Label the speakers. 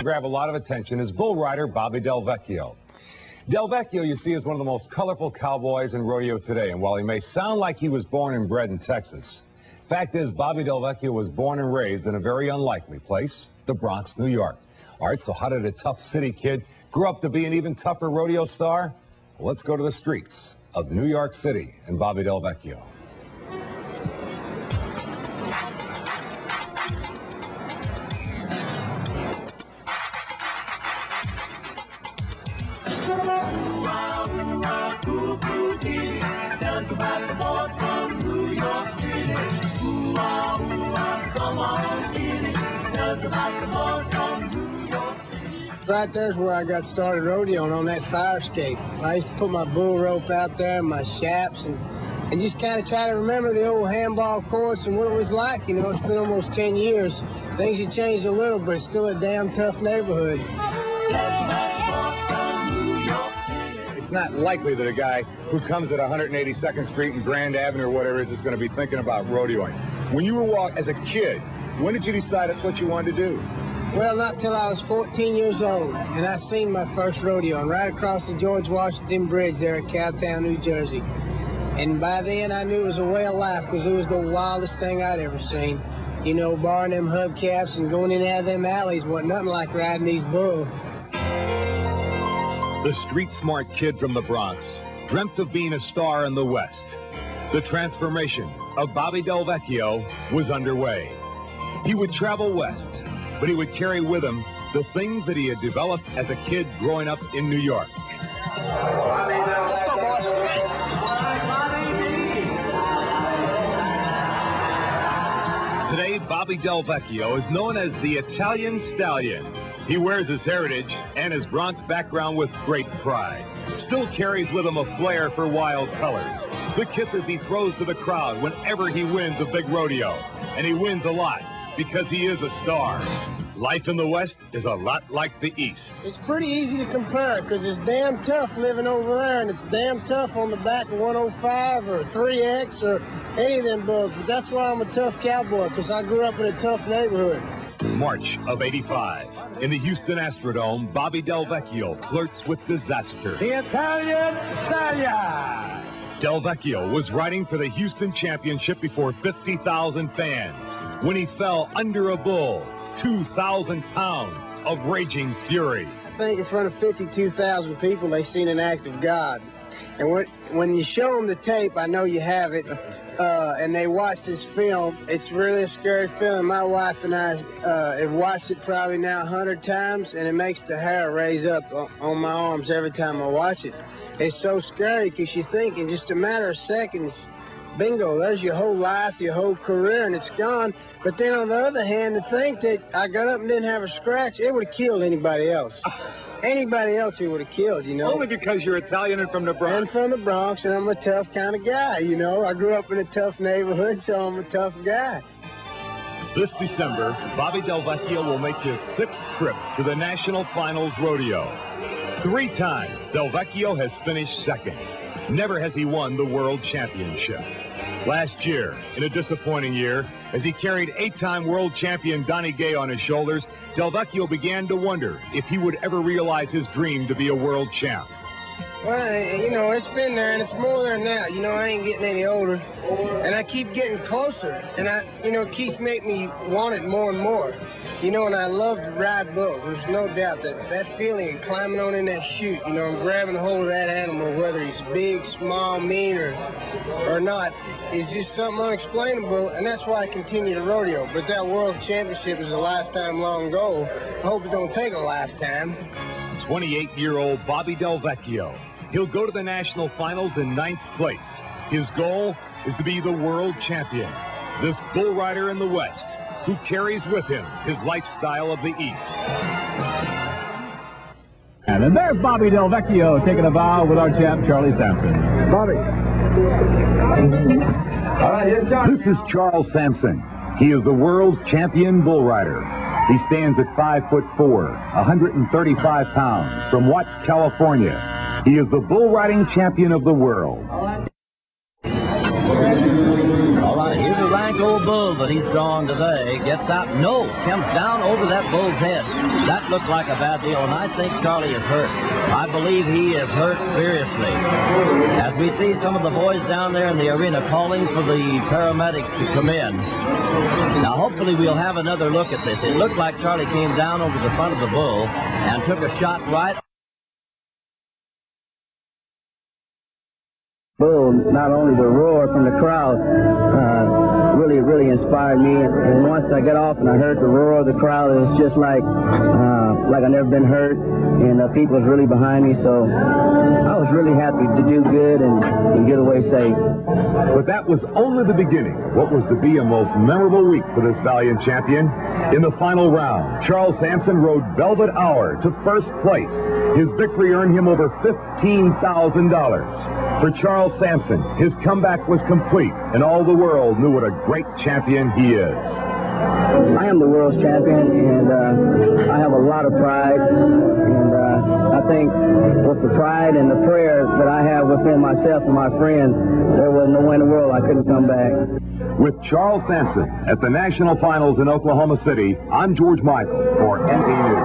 Speaker 1: grab a lot of attention is bull rider Bobby Del Vecchio. Del Vecchio, you see, is one of the most colorful cowboys in rodeo today, and while he may sound like he was born and bred in Texas, fact is Bobby Del Vecchio was born and raised in a very unlikely place, the Bronx, New York. All right, so how did a tough city kid grow up to be an even tougher rodeo star? Well, let's go to the streets of New York City and Bobby Del Vecchio.
Speaker 2: Right there's where I got started rodeoing, on that fire escape. I used to put my bull rope out there and my shaps and just kind of try to remember the old handball courts and what it was like. You know, it's been almost 10 years. Things have changed a little, but it's still a damn tough neighborhood.
Speaker 1: It's not likely that a guy who comes at 182nd Street and Grand Avenue or whatever it is going to be thinking about rodeoing. When you were as a kid, when did you decide that's what you wanted to do?
Speaker 2: Well, not till I was 14 years old, and I seen my first rodeo, and right across the George Washington Bridge there at Cowtown, New Jersey. And by then, I knew it was a way of life, because it was the wildest thing I'd ever seen. You know, barring them hubcaps and going in and out of them alleys wasn't nothing like riding these bulls.
Speaker 1: The street-smart kid from the Bronx dreamt of being a star in the West. The transformation of Bobby Del Vecchio was underway. He would travel west, but he would carry with him the things that he had developed as a kid growing up in New York.
Speaker 2: Let's go, boys.
Speaker 1: Today, Bobby Del Vecchio is known as the Italian Stallion. He wears his heritage and his Bronx background with great pride. Still carries with him a flair for wild colors. The kisses he throws to the crowd whenever he wins a big rodeo. And he wins a lot, because he is a star. Life in the West is a lot like the East.
Speaker 2: It's pretty easy to compare, because it's damn tough living over there, and it's damn tough on the back of 105 or 3X or any of them bulls. But that's why I'm a tough cowboy, because I grew up in a tough neighborhood.
Speaker 1: March of '85. In the Houston Astrodome, Bobby Del Vecchio flirts with disaster.
Speaker 3: The Italian Stallion!
Speaker 1: Del Vecchio was riding for the Houston Championship before 50,000 fans when he fell under a bull, 2,000 pounds of raging fury.
Speaker 2: I think in front of 52,000 people, they seen an act of God. And when you show them the tape, I know you have it, and they watch this film, it's really a scary film. My wife and I have watched it probably now 100 times, and it makes the hair raise up on my arms every time I watch it. It's so scary because you think in just a matter of seconds, bingo, there's your whole life, your whole career, and it's gone. But then on the other hand, to think that I got up and didn't have a scratch, it would have killed anybody else. Anybody else it would have killed, you know.
Speaker 1: Only because you're Italian and from the Bronx.
Speaker 2: And from the Bronx, and I'm a tough kind of guy, you know. I grew up in a tough neighborhood, so I'm a tough guy.
Speaker 1: This December, Bobby Del Vecchio will make his 6th trip to the National Finals Rodeo. 3 times, Del Vecchio has finished 2nd. Never has he won the World Championship. Last year, in a disappointing year, as he carried 8-time world champion Donnie Gay on his shoulders, Del Vecchio began to wonder if he would ever realize his dream to be a world champ.
Speaker 2: Well, you know, it's been there, and it's more there now. You know, I ain't getting any older, and I keep getting closer, and it keeps making me want it more and more. You know, and I love to ride bulls. There's no doubt that feeling of climbing on in that chute, you know, and grabbing a hold of that animal, whether he's big, small, mean, or not, is just something unexplainable, and that's why I continue to rodeo. But that world championship is a lifetime-long goal. I hope it don't take a lifetime.
Speaker 1: 28-year-old Bobby Del Vecchio. He'll go to the national finals in 9th place. His goal is to be the world champion. This bull rider in the West, who carries with him his lifestyle of the East.
Speaker 3: And then there's Bobby Del Vecchio taking a bow with our champ, Charlie Sampson.
Speaker 2: Bobby.
Speaker 3: All right, here's Charlie.
Speaker 4: This is Charles Sampson. He is the world's champion bull rider. He stands at 5'4", 135 pounds, from Watts, California. He is the bull riding champion of the world.
Speaker 3: All right, here's the rank
Speaker 5: old bull that he's drawn today gets out. No, comes down over that bull's head. That looked like a bad deal, and I think Charlie is hurt. I believe he is hurt seriously. As we see some of the boys down there in the arena calling for the paramedics to come in. Now, hopefully we'll have another look at this. It looked like Charlie came down over the front of the bull and took a shot right.
Speaker 6: Bull, not only the roar from the crowd really inspired me. And once I got off and I heard the roar of the crowd, it was just like I've never been hurt, and people was really behind me. So I was really happy to do good and get away safe.
Speaker 4: But that was only the beginning. What was to be a most memorable week for this valiant champion? In the final round, Charles Sampson rode Velvet Hour to first place. His victory earned him over $15,000. For Charles Sampson, his comeback was complete, and all the world knew what a great champion he is.
Speaker 6: I am the world's champion, and I have a lot of pride. And I think with the pride and the prayer that I have within myself and my friends, there was no way in the world I couldn't come back.
Speaker 4: With Charles Sampson at the National Finals in Oklahoma City, I'm George Michael for NBC News.